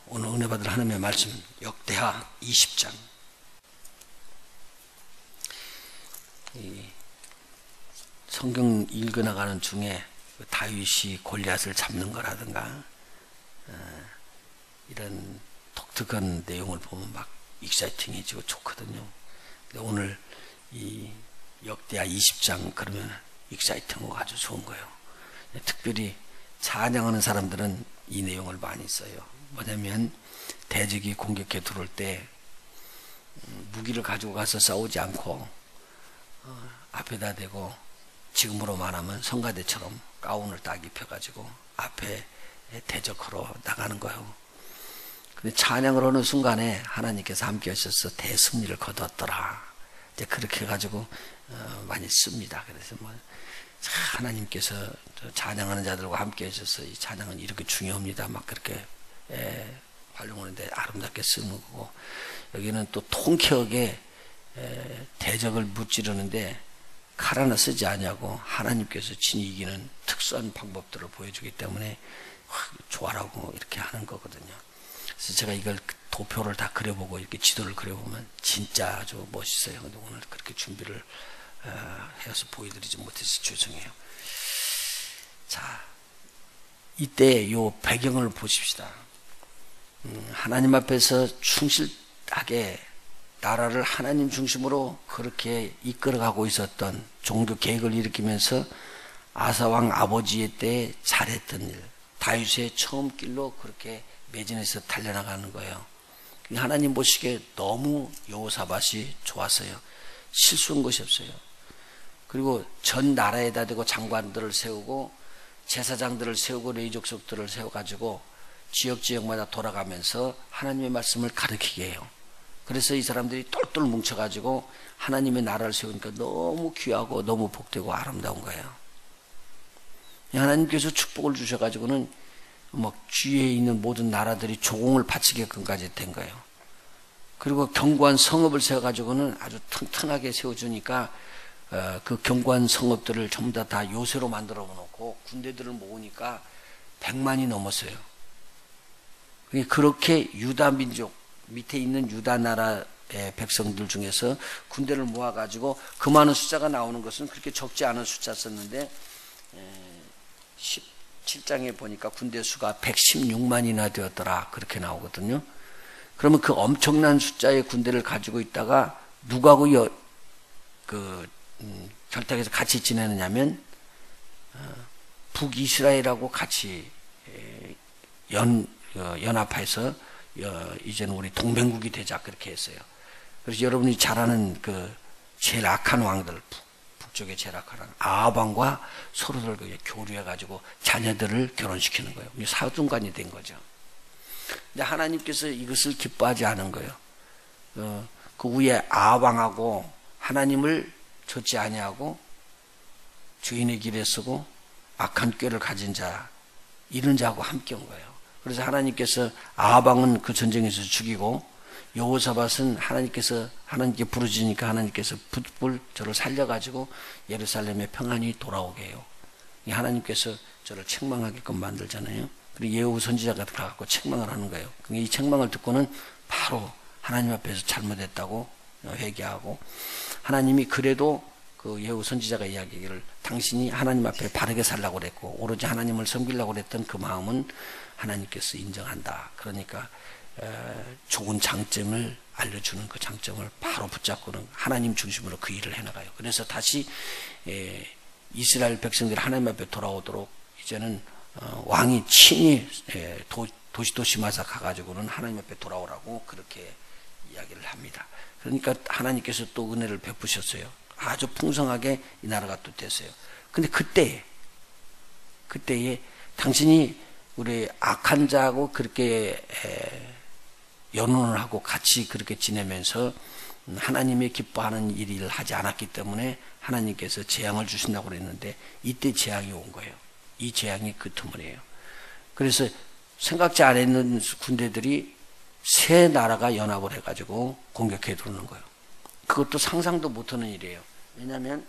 오늘 은혜 받을 하나님의 말씀 역대하 20장. 성경 읽어나가는 중에 다윗이 골리앗을 잡는 거라든가 이런 독특한 내용을 보면 막 익사이팅해지고 좋거든요. 근데 오늘 이 역대하 20장 그러면 익사이팅하고 아주 좋은 거예요. 특별히 찬양하는 사람들은 이 내용을 많이 써요. 뭐냐면 대적이 공격해 들어올 때 무기를 가지고 가서 싸우지 않고 앞에다 대고 지금으로 말하면 성가대처럼 가운을 딱 입혀가지고 앞에 대적하러 나가는 거예요. 근데 찬양을 하는 순간에 하나님께서 함께 하셔서 대승리를 거뒀더라. 이제 그렇게 해가지고 많이 씁니다. 그래서 뭐 하나님께서 찬양하는 자들과 함께 하셔서 이 찬양은 이렇게 중요합니다. 막 그렇게 활용하는데 아름답게 쓰는 거고, 여기는 또 통쾌하게 대적을 무찌르는데 칼 하나 쓰지 않냐고 하나님께서 친히 이기는 특수한 방법들을 보여주기 때문에 좋아라고 이렇게 하는 거거든요. 그래서 제가 이걸 도표를 다 그려보고 이렇게 지도를 그려보면 진짜 아주 멋있어요. 근데 오늘 그렇게 준비를 해서 보여드리지 못해서 죄송해요. 자, 이때 요 배경을 보십시다. 하나님 앞에서 충실하게 나라를 하나님 중심으로 그렇게 이끌어가고 있었던 종교 계획을 일으키면서 아사왕 아버지의 때에 잘했던 일, 다윗의 처음 길로 그렇게 매진해서 달려나가는 거예요. 하나님 보시기에 너무 여호사밧이 좋았어요. 실수한 것이 없어요. 그리고 전 나라에다 대고 장관들을 세우고 제사장들을 세우고 레위족속들을 세워가지고 지역마다 돌아가면서 하나님의 말씀을 가르치게 해요. 그래서 이 사람들이 똘똘 뭉쳐가지고 하나님의 나라를 세우니까 너무 귀하고 너무 복되고 아름다운 거예요. 하나님께서 축복을 주셔가지고는 뭐 주위에 있는 모든 나라들이 조공을 바치게끔까지 된 거예요. 그리고 견고한 성읍을 세워가지고는 아주 튼튼하게 세워주니까 그 견고한 성읍들을 전부 다 요새로 만들어 놓고 군대들을 모으니까 100만이 넘었어요. 그렇게 유다 민족 밑에 있는 유다 나라의 백성들 중에서 군대를 모아가지고 그 많은 숫자가 나오는 것은 그렇게 적지 않은 숫자였었는데 17장에 보니까 군대 수가 116만이나 되었더라 그렇게 나오거든요. 그러면 그 엄청난 숫자의 군대를 가지고 있다가 누구하고 결탁해서 같이 지내느냐면 북이스라엘하고 같이 연합해서 이제는 우리 동맹국이 되자 그렇게 했어요. 그래서 여러분이 잘 아는 그 제일 악한 왕들, 북쪽의 제일 악한 왕 아합왕과 서로들 교류해가지고 자녀들을 결혼시키는 거예요. 사등간이 된 거죠. 근데 하나님께서 이것을 기뻐하지 않은 거예요. 그 위에 아합왕하고 하나님을 좇지 아니하고 주인의 길에 서고 악한 꾀를 가진 자 이런 자하고 함께 온 거예요. 그래서 하나님께서 아합왕은 그 전쟁에서 죽이고 여호사밧은 하나님께 부르짖으니까 하나님께서 붓불 저를 살려가지고 예루살렘에 평안히 돌아오게 해요. 하나님께서 저를 책망하게끔 만들잖아요. 그리고 예후 선지자가 가서 책망을 하는 거예요. 이 책망을 듣고는 바로 하나님 앞에서 잘못했다고 회개하고, 하나님이 그래도 그 예후 선지자가 이야기하기를 당신이 하나님 앞에 바르게 살라고 그랬고 오로지 하나님을 섬기려고 그랬던 그 마음은 하나님께서 인정한다. 그러니까 좋은 장점을 알려주는 그 장점을 바로 붙잡고는 하나님 중심으로 그 일을 해나가요. 그래서 다시 이스라엘 백성들이 하나님 앞에 돌아오도록 이제는 왕이 친히 도시마다 가가지고는 하나님 앞에 돌아오라고 그렇게 이야기를 합니다. 그러니까 하나님께서 또 은혜를 베푸셨어요. 아주 풍성하게 이 나라가 또 됐어요. 근데 그때에 당신이 우리 악한 자하고 그렇게 연혼을 하고 같이 그렇게 지내면서 하나님의 기뻐하는 일을 하지 않았기 때문에 하나님께서 재앙을 주신다고 그랬는데 이때 재앙이 온 거예요. 이 재앙이 그 터물이에요. 그래서 생각지 않았는 군대들이 세 나라가 연합을 해가지고 공격해 들어오는 거예요. 그것도 상상도 못하는 일이에요. 왜냐하면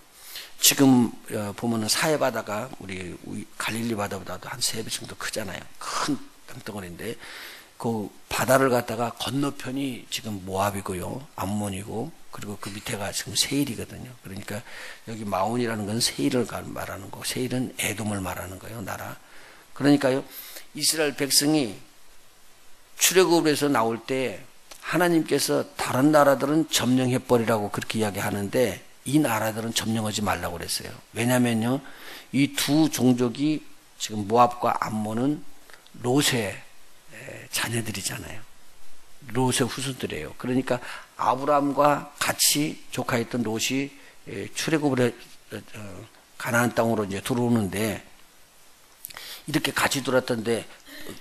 지금 보면은 사해 바다가 우리 갈릴리 바다보다도 한 3배 정도 크잖아요. 큰 땅덩어리인데 그 바다를 갖다가 건너편이 지금 모압이고요, 암몬이고, 그리고 그 밑에가 지금 세일이거든요. 그러니까 여기 마온이라는 건 세일을 말하는 거고, 세일은 에돔을 말하는 거예요, 나라. 그러니까요, 이스라엘 백성이 출애굽에서 나올 때 하나님께서 다른 나라들은 점령해버리라고 그렇게 이야기하는데 이 나라들은 점령하지 말라고 그랬어요. 왜냐면요, 이 두 종족이 지금 모압과 암몬은 롯의 자녀들이잖아요. 롯의 후손들이에요. 그러니까 아브라함과 같이 조카였던 롯이 출애굽을 가나안 땅으로 이제 들어오는데 이렇게 같이 들어왔던데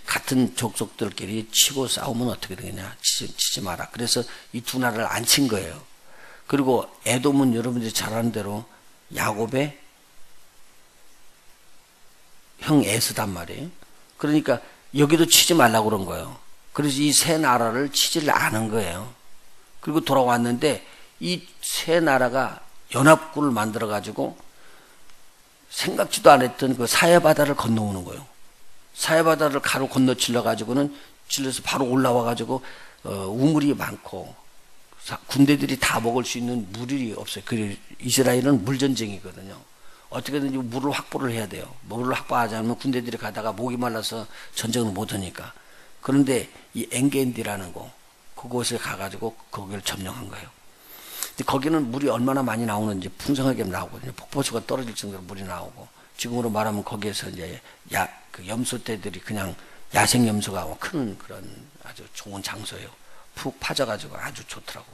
같은 족속들끼리 치고 싸우면 어떻게 되느냐? 치지 마라. 그래서 이 두 나라를 안 친 거예요. 그리고 에돔은 여러분들이 잘 아는 대로 야곱의 형 에서단 말이에요. 그러니까 여기도 치지 말라고 그런 거예요. 그래서 이 세 나라를 치지를 않은 거예요. 그리고 돌아왔는데 이 세 나라가 연합군을 만들어 가지고 생각지도 않았던 그 사해바다를 건너오는 거예요. 사해바다를 가로 건너질러 가지고는 질러서 바로 올라와 가지고 우물이 많고 군대들이 다 먹을 수 있는 물이 없어요. 그 이스라엘은 물전쟁이거든요. 어떻게든지 물을 확보를 해야 돼요. 물을 확보하지 않으면 군대들이 가다가 목이 말라서 전쟁을 못하니까. 그런데 이 엔게디라는 곳, 그곳에 가가지고 거기를 점령한 거예요. 근데 거기는 물이 얼마나 많이 나오는지 풍성하게 나오거든요. 폭포수가 떨어질 정도로 물이 나오고, 지금으로 말하면 거기에서 이제 그 염소떼들이 그냥 야생 염소가 크는 그런 아주 좋은 장소예요. 푹 파져가지고 아주 좋더라고.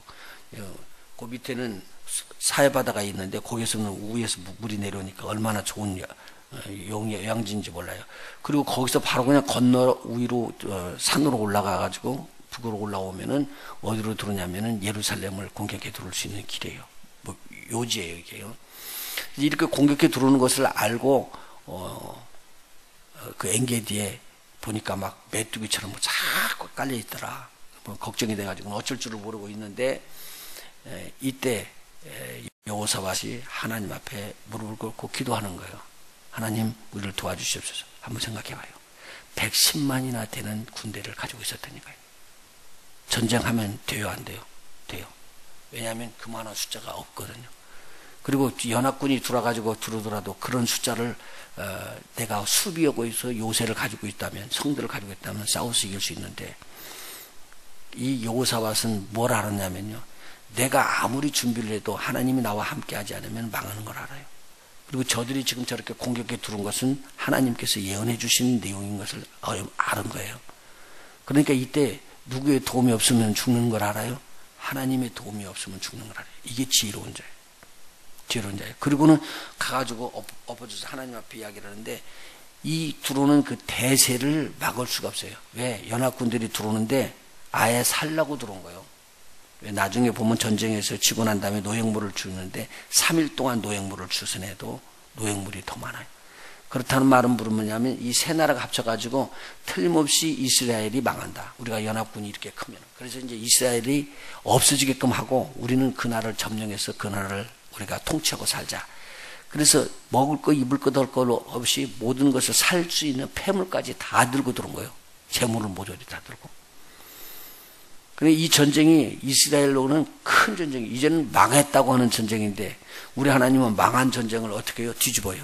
그 밑에는 사해바다가 있는데 거기서는 위에서 물이 내려오니까 얼마나 좋은 영양지인지 몰라요. 그리고 거기서 바로 그냥 건너 위로 산으로 올라가가지고 북으로 올라오면은 어디로 들어오냐면은 예루살렘을 공격해 들어올 수 있는 길이에요. 뭐 요지예요, 이게요. 이렇게 공격해 들어오는 것을 알고 그 엔게디에 보니까 막 메뚜기처럼 자꾸 깔려 있더라. 뭐 걱정이 돼가지고 어쩔 줄을 모르고 있는데 이때 여호사밧이 하나님 앞에 무릎을 꿇고 기도하는 거예요. 하나님, 우리를 도와주시옵소서. 한번 생각해봐요. 110만이나 되는 군대를 가지고 있었다니까요. 전쟁하면 돼요, 안 돼요? 돼요. 왜냐하면 그만한 숫자가 없거든요. 그리고 연합군이 들어와가지고 들어오더라도 그런 숫자를 내가 수비하고 있어 요새를 가지고 있다면, 성들을 가지고 있다면 싸워서 이길 수 있는데, 이 여호사밧은 뭘 알았냐면요, 내가 아무리 준비를 해도 하나님이 나와 함께 하지 않으면 망하는 걸 알아요. 그리고 저들이 지금 저렇게 공격해 들어온 것은 하나님께서 예언해 주신 내용인 것을 아는 거예요. 그러니까 이때 누구의 도움이 없으면 죽는 걸 알아요? 하나님의 도움이 없으면 죽는 걸 알아요. 이게 지혜로운 자예요. 지혜로운 자예요. 그리고는 가가지고 엎어져서 하나님 앞에 이야기를 하는데, 이 들어오는 그 대세를 막을 수가 없어요. 왜? 연합군들이 들어오는데 아예 살라고 들어온 거예요. 왜? 나중에 보면 전쟁에서 지고 난 다음에 노획물을 주는데 3일 동안 노획물을 주선해도 노획물이 더 많아요. 그렇다는 말은 뭐냐면 이 세 나라가 합쳐가지고 틀림없이 이스라엘이 망한다. 우리가 연합군이 이렇게 크면. 그래서 이제 이스라엘이 없어지게끔 하고 우리는 그 나라를 점령해서 그 나라를 우리가 통치하고 살자. 그래서 먹을 거 입을 것 할 거 없이 모든 것을 살 수 있는 폐물까지 다 들고 들어온 거예요. 재물을 모조리 다 들고. 그런데 이 전쟁이 이스라엘로는 큰 전쟁이, 이제는 망했다고 하는 전쟁인데 우리 하나님은 망한 전쟁을 어떻게 해요? 뒤집어요.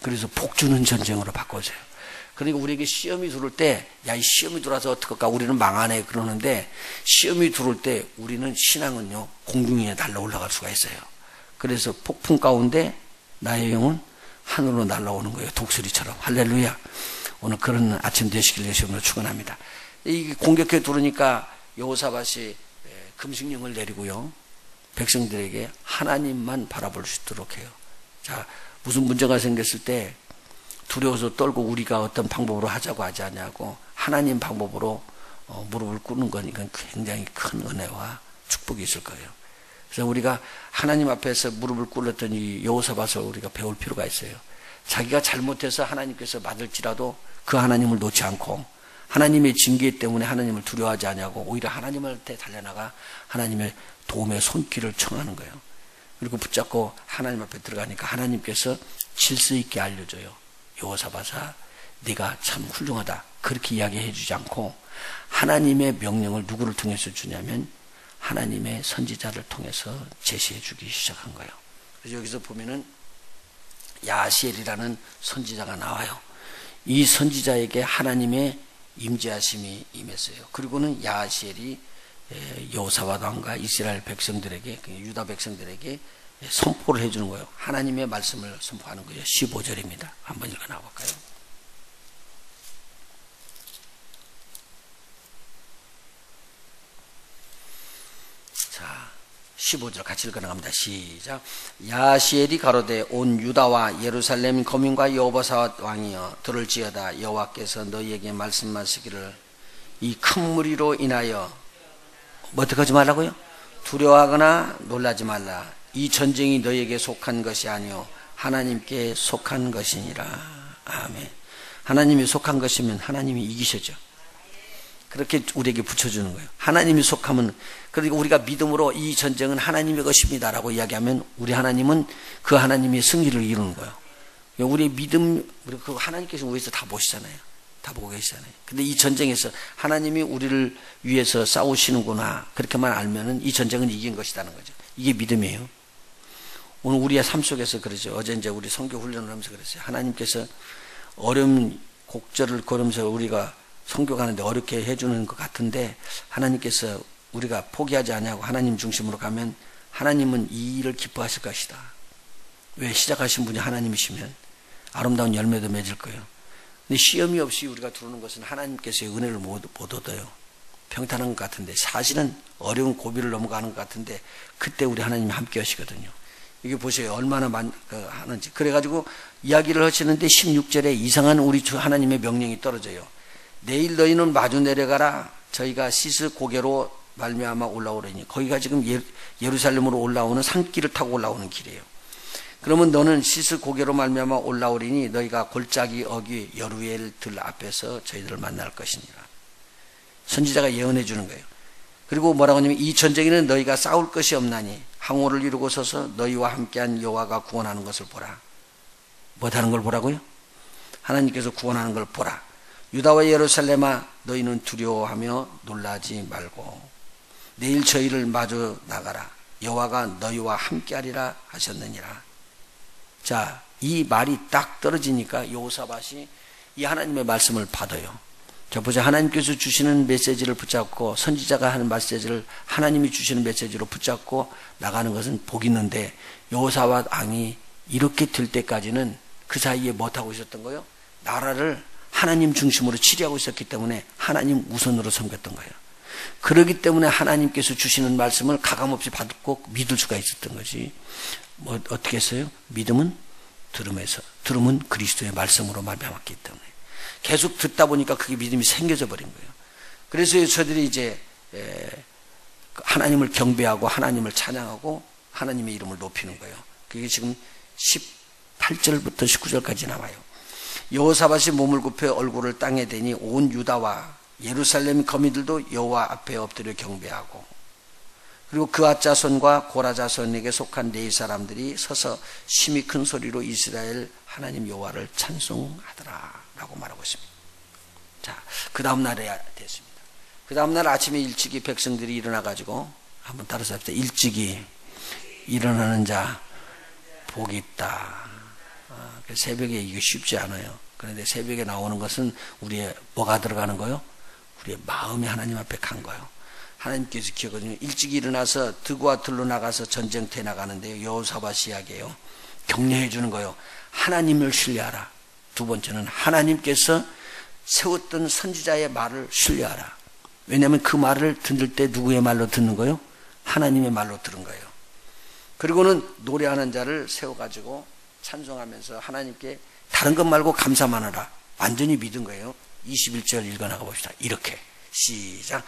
그래서 복주는 전쟁으로 바꿔줘요. 그러니까 우리에게 시험이 들어올 때, 야, 이 시험이 들어와서 어떡할까? 우리는 망하네. 그러는데 시험이 들어올 때 우리는 신앙은요, 공중에 날라 올라갈 수가 있어요. 그래서 폭풍 가운데 나의 영은 하늘로 날아오는 거예요. 독수리처럼. 할렐루야. 오늘 그런 아침 되시길 예수님으로 축원합니다. 이 공격해 들어오니까 여호사밧이 금식령을 내리고요, 백성들에게 하나님만 바라볼 수 있도록 해요. 자, 무슨 문제가 생겼을 때 두려워서 떨고 우리가 어떤 방법으로 하자고 하지 않냐고 하나님 방법으로 무릎을 꿇는 건 이건 굉장히 큰 은혜와 축복이 있을 거예요. 그래서 우리가 하나님 앞에서 무릎을 꿇었던 이 여호사밧을 우리가 배울 필요가 있어요. 자기가 잘못해서 하나님께서 맞을지라도 그 하나님을 놓지 않고 하나님의 징계 때문에 하나님을 두려워하지 않냐고 오히려 하나님한테 달려나가 하나님의 도움의 손길을 청하는 거예요. 그리고 붙잡고 하나님 앞에 들어가니까 하나님께서 질서 있게 알려줘요. 여호사밧아, 네가 참 훌륭하다. 그렇게 이야기해 주지 않고 하나님의 명령을 누구를 통해서 주냐면 하나님의 선지자를 통해서 제시해 주기 시작한 거예요. 그래서 여기서 보면은 야시엘이라는 선지자가 나와요. 이 선지자에게 하나님의 임재하심이 임했어요. 그리고는 야시엘이 여호사밧 왕과 이스라엘 백성들에게, 유다 백성들에게 선포를 해주는 거예요. 하나님의 말씀을 선포하는 거예요. 15절입니다. 한번 읽어 나볼까요? 자, 15절 같이 읽어 나갑니다. 시작. 야시엘이 가로되 온 유다와 예루살렘 거민과 여호사밧 왕이여 들을지어다. 여호와께서 너희에게 말씀하시기를 이 큰 무리로 인하여 뭐 어떻게 하지 말라고요? 두려워하거나 놀라지 말라. 이 전쟁이 너희에게 속한 것이 아니요 하나님께 속한 것이니라. 아멘. 하나님이 속한 것이면 하나님이 이기셔죠. 그렇게 우리에게 붙여주는 거예요. 하나님이 속하면, 그러니까 우리가 믿음으로 이 전쟁은 하나님의 것입니다 라고 이야기하면 우리 하나님은 그 하나님의 승리를 이루는 거예요. 우리의 믿음, 우리 그 하나님께서 위에서 다 보시잖아요. 다 보고 계시잖아요. 근데 이 전쟁에서 하나님이 우리를 위해서 싸우시는구나, 그렇게만 알면은 이 전쟁은 이긴 것이라는 거죠. 이게 믿음이에요. 오늘 우리의 삶 속에서 그러죠. 어제 이제 우리 선교 훈련을 하면서 그랬어요. 하나님께서 어려운 곡절을 걸으면서 우리가 선교 가는데 어렵게 해주는 것 같은데 하나님께서 우리가 포기하지 않냐고 하나님 중심으로 가면 하나님은 이 일을 기뻐하실 것이다. 왜? 시작하신 분이 하나님이시면 아름다운 열매도 맺을 거예요. 근데 시험이 없이 우리가 들어오는 것은 하나님께서의 은혜를 못 얻어요. 평탄한 것 같은데 사실은 어려운 고비를 넘어가는 것 같은데 그때 우리 하나님이 함께 하시거든요. 이게 보세요. 얼마나 하는지. 그래가지고 이야기를 하시는데 16절에 이상한 우리 주 하나님의 명령이 떨어져요. 내일 너희는 마주 내려가라. 저희가 시스 고개로 말미암아 올라오려니. 거기가 지금 예루살렘으로 올라오는 산길을 타고 올라오는 길이에요. 그러면 너는 시스 고개로 말미암아 올라오리니 너희가 골짜기 어귀 여루엘 들 앞에서 저희들을 만날 것이니라. 선지자가 예언해 주는 거예요. 그리고 뭐라고 하냐면 이 전쟁에는 너희가 싸울 것이 없나니 항오를 이루고 서서 너희와 함께한 여호와가 구원하는 것을 보라. 뭐하는 걸 보라고요? 하나님께서 구원하는 걸 보라. 유다와 예루살렘아 너희는 두려워하며 놀라지 말고 내일 저희를 마주 나가라. 여호와가 너희와 함께하리라 하셨느니라. 자, 이 말이 딱 떨어지니까 여호사밧이 이 하나님의 말씀을 받아요. 자, 보자. 하나님께서 주시는 메시지를 붙잡고 선지자가 하는 메시지를 하나님이 주시는 메시지로 붙잡고 나가는 것은 복이 있는데 여호사밧 왕이 이렇게 될 때까지는 그 사이에 못하고 있었던 거예요. 나라를 하나님 중심으로 치리하고 있었기 때문에 하나님 우선으로 섬겼던 거예요. 그렇기 때문에 하나님께서 주시는 말씀을 가감없이 받고 믿을 수가 있었던 거지. 뭐 어떻게 했어요? 믿음은 들음에서, 들음은 그리스도의 말씀으로 말미암았기 때문에 계속 듣다 보니까 그게 믿음이 생겨져 버린 거예요. 그래서 저들이 이제 하나님을 경배하고 하나님을 찬양하고 하나님의 이름을 높이는 거예요. 그게 지금 18절부터 19절까지 나와요. 여호사밧이 몸을 굽혀 얼굴을 땅에 대니 온 유다와 예루살렘 거민들도 여호와 앞에 엎드려 경배하고, 그리고 그앗 자손과 고라 자손에게 속한 레위 사람들이 서서 심히 큰 소리로 이스라엘 하나님 여호와를 찬송하더라 라고 말하고 있습니다. 자, 그 다음 날에 됐습니다. 그 다음 날 아침에 일찍이 백성들이 일어나 가지고 한번 따라서 합시다. 일찍이 일어나는 자 복이 있다. 새벽에 이게 쉽지 않아요. 그런데 새벽에 나오는 것은 우리의 뭐가 들어가는 거요? 우리의 마음이 하나님 앞에 간 거예요. 하나님께서 기억하시면 일찍 일어나서 득과 들로 나가서 전쟁터에 나가는데요. 여호사밧이 이야기해요. 격려해 주는 거예요. 하나님을 신뢰하라. 두 번째는 하나님께서 세웠던 선지자의 말을 신뢰하라. 왜냐하면 그 말을 듣을 때 누구의 말로 듣는 거예요? 하나님의 말로 들은 거예요. 그리고는 노래하는 자를 세워가지고 찬송하면서 하나님께 다른 것 말고 감사만 하라. 완전히 믿은 거예요. 21절 읽어나가 봅시다. 이렇게 시작.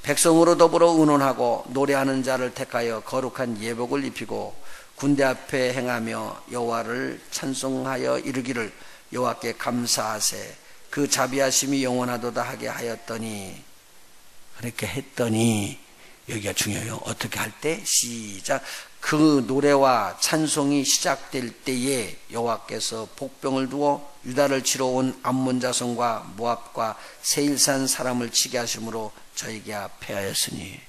백성으로 더불어 의논하고 노래하는 자를 택하여 거룩한 예복을 입히고 군대 앞에 행하며 여호와를 찬송하여 이르기를 여호와께 감사하세. 그 자비하심이 영원하도다 하게 하였더니. 그렇게 했더니 여기가 중요해요. 어떻게 할 때? 시작. 그 노래와 찬송이 시작될 때에 여호와께서 복병을 두어 유다를 치러 온 암몬 자손과 모압과 세일산 사람을 치게 하심으로 저에게 패하였으니.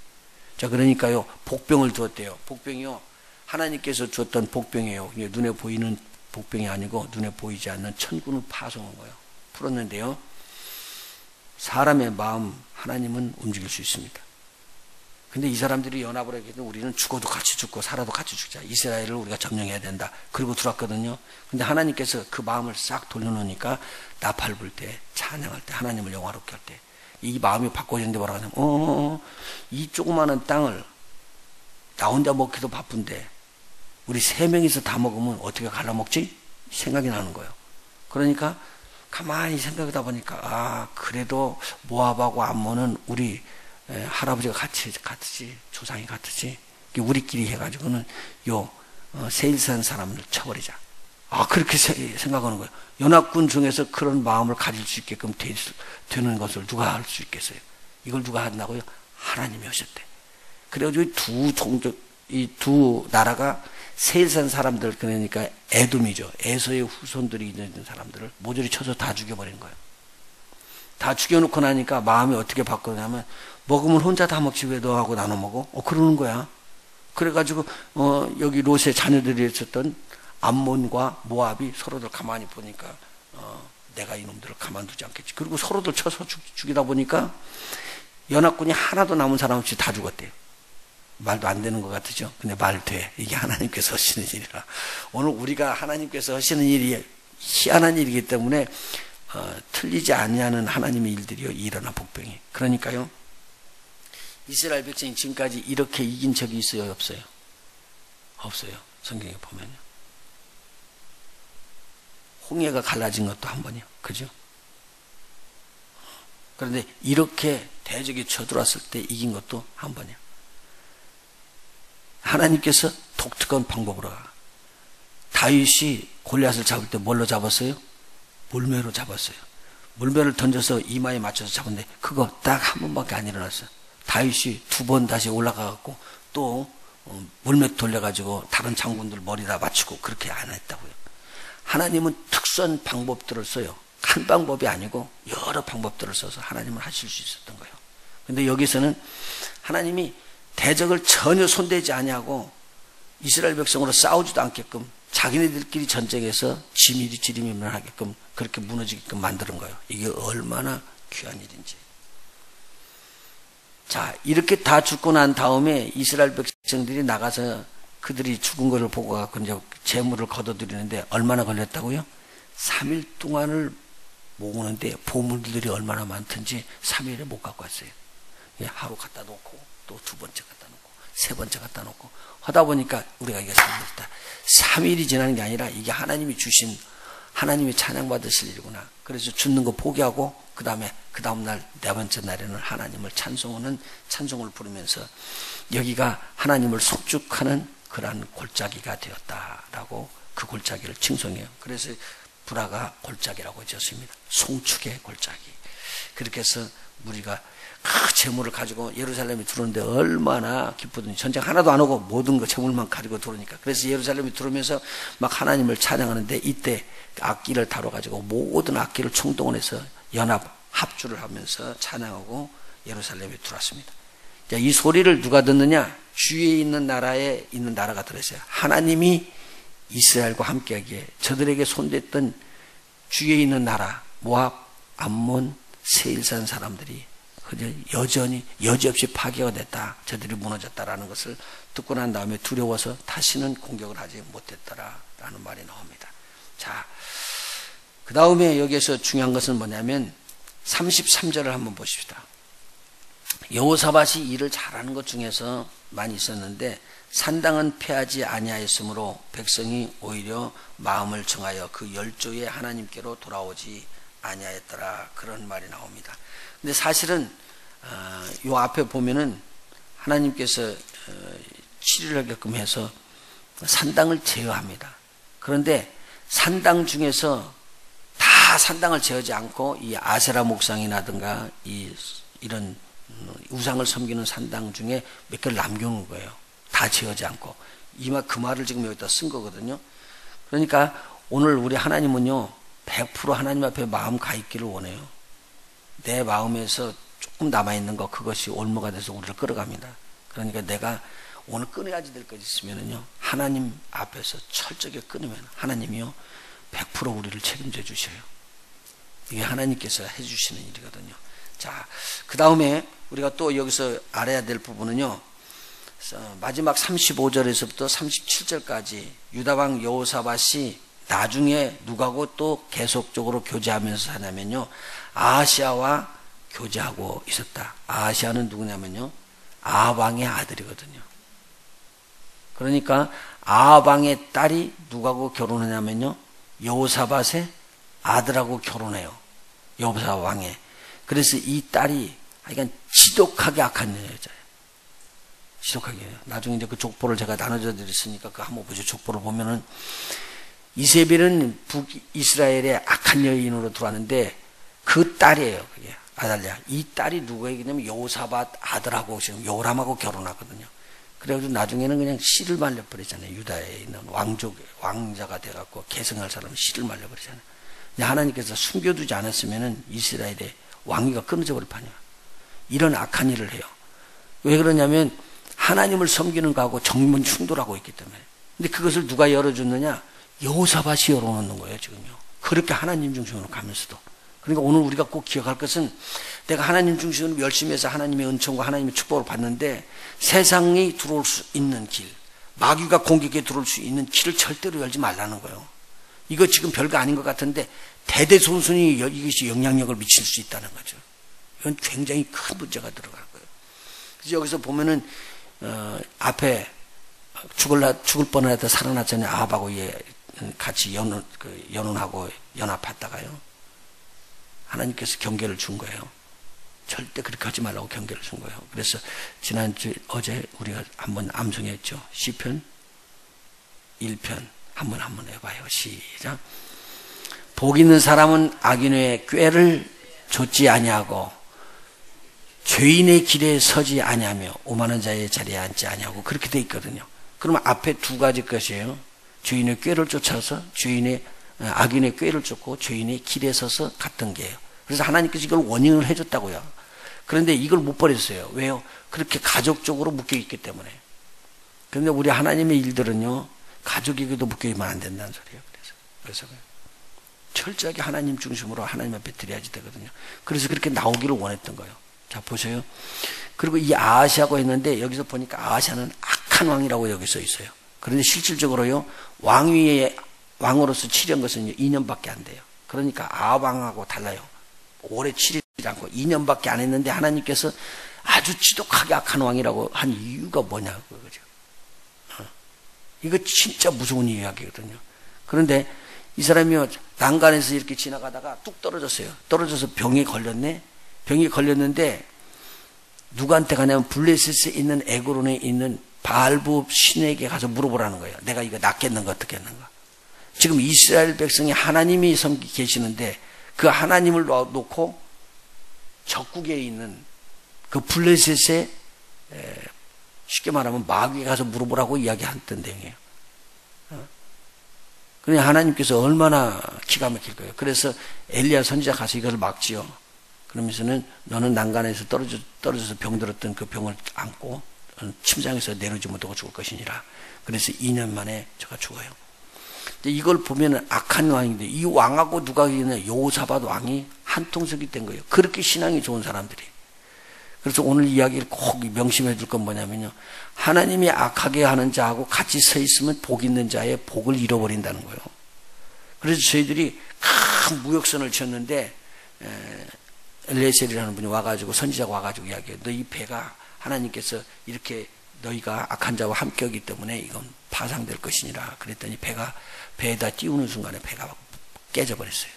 자, 그러니까요, 복병을 두었대요. 복병이요, 하나님께서 주었던 복병이에요. 눈에 보이는 복병이 아니고 눈에 보이지 않는 천군을 파송한 거예요. 풀었는데요, 사람의 마음 하나님은 움직일 수 있습니다. 근데 이 사람들이 연합을 하기 때문에 우리는 죽어도 같이 죽고 살아도 같이 죽자. 이스라엘을 우리가 점령해야 된다. 그리고 들어왔거든요. 근데 하나님께서 그 마음을 싹 돌려놓으니까 나팔 불 때, 찬양할 때, 하나님을 영화롭게 할 때 이 마음이 바꿔지는데 뭐라고 하냐면 이 조그마한 땅을 나 혼자 먹기도 바쁜데 우리 3명이서 다 먹으면 어떻게 갈라먹지? 생각이 나는 거예요. 그러니까 가만히 생각하다 보니까 그래도 모압하고 암몬은 우리 할아버지가 같이 조상이 같으지, 우리끼리 해가지고는 세일산 사람을 쳐버리자. 그렇게 생각하는 거예요. 연합군 중에서 그런 마음을 가질 수 있게끔 되는 것을 누가 할 수 있겠어요? 이걸 누가 한다고요? 하나님이 오셨대. 그래가지고 이 두 나라가 세일산 사람들, 그러니까 에돔이죠. 에서의 후손들이 있는 사람들을 모조리 쳐서 다 죽여버린 거예요. 다 죽여놓고 나니까 마음이 어떻게 바꾸냐면, 먹으면 혼자 다 먹지 왜 너하고 나눠 먹어? 그러는 거야. 그래가지고 여기 롯의 자녀들이 있었던 암몬과 모압이 서로들 가만히 보니까 내가 이놈들을 가만두지 않겠지. 그리고 서로들 쳐서 죽이다 보니까 연합군이 하나도 남은 사람 없이 다 죽었대요. 말도 안 되는 것 같으죠? 근데 말 돼. 이게 하나님께서 하시는 일이라. 오늘 우리가 하나님께서 하시는 일이 희한한 일이기 때문에 틀리지 아니하는 하나님의 일들이요, 일어나 복병이. 그러니까요, 이스라엘 백성이 지금까지 이렇게 이긴 적이 있어요, 없어요? 없어요. 성경에 보면요. 홍해가 갈라진 것도 한 번이요. 그죠? 그런데 이렇게 대적이 쳐들어왔을 때 이긴 것도 한 번이요. 하나님께서 독특한 방법으로 다윗이 골리앗을 잡을 때 뭘로 잡았어요? 물매로 잡았어요. 물매를 던져서 이마에 맞춰서 잡았는데 그거 딱 한 번밖에 안 일어났어요. 다윗이 2번 다시 올라가갖고 또 물매 돌려가지고 다른 장군들 머리다 맞추고 그렇게 안 했다고요. 하나님은 특수한 방법들을 써요. 한 방법이 아니고 여러 방법들을 써서 하나님은 하실 수 있었던 거예요. 근데 여기서는 하나님이 대적을 전혀 손대지 아니하고 이스라엘 백성으로 싸우지도 않게끔 자기네들끼리 전쟁해서 지리멸을 하게끔 그렇게 무너지게끔 만드는 거예요. 이게 얼마나 귀한 일인지. 자, 이렇게 다 죽고 난 다음에 이스라엘 백성들이 나가서 그들이 죽은 것을 보고 갖고 이제 재물을 거둬들이는데 얼마나 걸렸다고요? 3일 동안을 모으는데 보물들이 얼마나 많든지 3일에 못 갖고 왔어요. 하루 갖다 놓고 또 2번째 갖다 놓고 3번째 갖다 놓고 하다 보니까 우리가 이게 3일이다. 3일이 지나는 게 아니라 이게 하나님이 주신, 하나님이 찬양받으실 일이구나. 그래서 죽는 거 포기하고 그 다음 날 4번째 날에는 하나님을 찬송하는 찬송을 부르면서 여기가 하나님을 송축하는 그러한 골짜기가 되었다라고 그 골짜기를 칭송해요. 그래서 브라가 골짜기라고 지었습니다. 송축의 골짜기. 그렇게 해서 우리가 그 재물을 가지고 예루살렘에 들어오는데 얼마나 기쁘든지, 전쟁 하나도 안 오고 모든 거 재물만 가지고 들어오니까. 그래서 예루살렘에 들어오면서 막 하나님을 찬양하는데 이때 악기를 다뤄가지고 모든 악기를 총동원해서 연합 합주를 하면서 찬양하고 예루살렘에 들어왔습니다. 자, 이 소리를 누가 듣느냐? 주위에 있는 나라에 있는 나라가 들었어요. 하나님이 이스라엘과 함께하기에 저들에게 손댔던 주위에 있는 나라 모압, 암몬, 세일산 사람들이 여지없이 파괴가 됐다. 저들이 무너졌다라는 것을 듣고 난 다음에 두려워서 다시는 공격을 하지 못했다라는 말이 나옵니다. 자, 그 다음에 여기에서 중요한 것은 뭐냐면 33절을 한번 보십시다. 여호사밧이 일을 잘하는 것 중에서 많이 있었는데 산당은 패하지 아니하였으므로 백성이 오히려 마음을 정하여 그 열조의 하나님께로 돌아오지 아니하였더라. 그런 말이 나옵니다. 근데 사실은 요 앞에 보면은 하나님께서 치료를 하게끔 해서 산당을 제어합니다. 그런데 산당 중에서 다 산당을 제어하지 않고 이 아세라 목상이라든가 이런 우상을 섬기는 산당 중에 몇 개를 남겨놓은 거예요. 다 제어하지 않고 그 말을 지금 여기다 쓴 거거든요. 그러니까 오늘 우리 하나님은요, 100% 하나님 앞에 마음 가 있기를 원해요. 내 마음에서 조금 남아있는 거, 그것이 올무가 돼서 우리를 끌어갑니다. 그러니까 내가 오늘 끊어야지 될 것 있으면은요, 하나님 앞에서 철저하게 끊으면 하나님이요, 100% 우리를 책임져 주셔요. 이게 하나님께서 해주시는 일이거든요. 자, 그 다음에 우리가 또 여기서 알아야 될 부분은요, 마지막 35절에서부터 37절까지 유다왕 여호사밧이 나중에 누가하고 또 계속적으로 교제하면서 사냐면요, 아하시아와 교제하고 있었다. 아하시아는 누구냐면요, 아합 왕의 아들이거든요. 그러니까 아합 왕의 딸이 누구하고 결혼하냐면요, 여호사밧의 아들하고 결혼해요. 여호사밧 왕의. 그래서 이 딸이 하여간 지독하게 악한 여자예요. 지독하게. 나중에 이제 그 족보를 제가 나눠줘 드렸으니까 그거 한번 보죠. 족보를 보면은 이세벨은 북이스라엘의 악한 여인으로 들어왔는데 그 딸이에요. 그게 아달랴. 이 딸이 누구에게냐면 여호사밧 아들하고 지금 요람하고 결혼하거든요. 그래가지고 나중에는 그냥 씨를 말려버리잖아요. 유다에 있는 왕자가 돼갖고 계승할 사람은 씨를 말려버리잖아요. 근데 하나님께서 숨겨두지 않았으면은 이스라엘의 왕위가 끊어져 버릴 판이야. 이런 악한 일을 해요. 왜 그러냐면 하나님을 섬기는 거하고 정문 충돌하고 있기 때문에. 근데 그것을 누가 열어줬느냐? 여호사밧이 열어놓는 거예요, 지금요. 그렇게 하나님 중심으로 가면서도. 그러니까 오늘 우리가 꼭 기억할 것은 내가 하나님 중심으로 열심히 해서 하나님의 은총과 하나님의 축복을 받는데 세상이 들어올 수 있는 길, 마귀가 공격에 들어올 수 있는 길을 절대로 열지 말라는 거예요. 이거 지금 별거 아닌 것 같은데 대대손손이 이것이 영향력을 미칠 수 있다는 거죠. 이건 굉장히 큰 문제가 들어갈 거예요. 그래서 여기서 보면은 앞에 죽을 뻔하다 살아났잖아요. 아합하고 같이 연혼하고 연합했다가요. 하나님께서 경계를 준 거예요. 절대 그렇게 하지 말라고 경계를 준 거예요. 그래서 어제 우리가 한번 암송했죠. 시편 1편 한번 해봐요. 시작. 복 있는 사람은 악인의 꾀를 좇지 아니하고 죄인의 길에 서지 아니하며 오만한 자의 자리에 앉지 아니하고 그렇게 돼 있거든요. 그러면 앞에 두 가지 것이에요. 죄인의 꾀를 쫓아서 악인의 꾀를 쫓고 죄인의 길에 서서 갔던 게예요. 그래서 하나님께서 이걸 원인을 해줬다고요. 그런데 이걸 못 버렸어요. 왜요? 그렇게 가족적으로 묶여있기 때문에. 그런데 우리 하나님의 일들은요, 가족에게도 묶여있으면 안 된다는 소리예요. 그래서 철저하게 하나님 중심으로 하나님 앞에 드려야지 되거든요. 그래서 그렇게 나오기를 원했던 거예요. 자, 보세요. 그리고 이 아하시아고 했는데 여기서 보니까 아하시아는 악한 왕이라고 여기 써 있어요. 그런데 실질적으로요, 왕으로서 치려한 것은 2년밖에 안 돼요. 그러니까 아합 왕하고 달라요. 오래 치르지 않고 2년밖에 안 했는데 하나님께서 아주 지독하게 악한 왕이라고 한 이유가 뭐냐고 그죠. 이거 진짜 무서운 이야기거든요. 그런데 이 사람이요, 난간에서 이렇게 지나가다가 뚝 떨어졌어요. 떨어져서 병에 걸렸네. 병이 걸렸는데 누구한테 가냐면 블레셋에 있는 에그론에 있는 바알부 신에게 가서 물어보라는 거예요. 내가 이거 낫겠는가 어떻겠는가. 지금 이스라엘 백성이 하나님이 섬기 계시는데 그 하나님을 놓고 적국에 있는 그 블레셋에 쉽게 말하면 마귀에 가서 물어보라고 이야기했던 내용이에요. 그러니 하나님께서 얼마나 기가 막힐 거예요. 그래서 엘리야 선지자 가서 이걸 막지요. 그러면서는 너는 난간에서 떨어져서 병들었던 그 병을 안고 침상에서 내려오지 못하고 죽을 것이니라. 그래서 2년 만에 저가 죽어요. 이걸 보면은 악한 왕인데 이 왕하고 누가 있냐? 여호사밧 왕이 한통속이 된 거예요. 그렇게 신앙이 좋은 사람들이. 그래서 오늘 이야기를 꼭 명심해 줄 건 뭐냐면요, 하나님이 악하게 하는 자하고 같이 서 있으면 복 있는 자의 복을 잃어버린다는 거예요. 그래서 저희들이 큰 무역선을 쳤는데 엘리에셀이라는 분이 와가지고 선지자가 와가지고 이야기해요. 너 이 배가 하나님께서 이렇게 너희가 악한 자와 함께하기 때문에 이건 파상될 것이니라. 그랬더니 배에다 띄우는 순간에 배가 깨져버렸어요.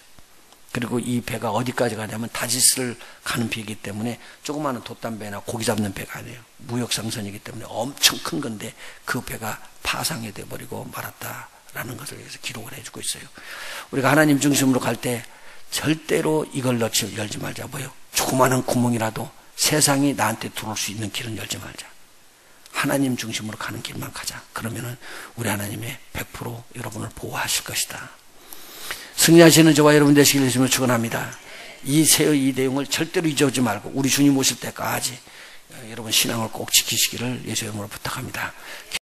그리고 이 배가 어디까지 가냐면 다시스를 가는 배이기 때문에 조그마한 돛담배나 고기 잡는 배가 아니에요. 무역상선이기 때문에 엄청 큰 건데 그 배가 파상이 돼버리고 말았다라는 것을 여기서 기록을 해주고 있어요. 우리가 하나님 중심으로 갈 때 절대로 이걸 열지 말자. 뭐요? 조그마한 구멍이라도 세상이 나한테 들어올 수 있는 길은 열지 말자. 하나님 중심으로 가는 길만 가자. 그러면은 우리 하나님의 100% 여러분을 보호하실 것이다. 승리하시는 저와 여러분 되시길 예수님으로 축원합니다. 이 내용을 절대로 잊어오지 말고 우리 주님 오실 때까지 여러분 신앙을 꼭 지키시기를 예수 이름으로 부탁합니다.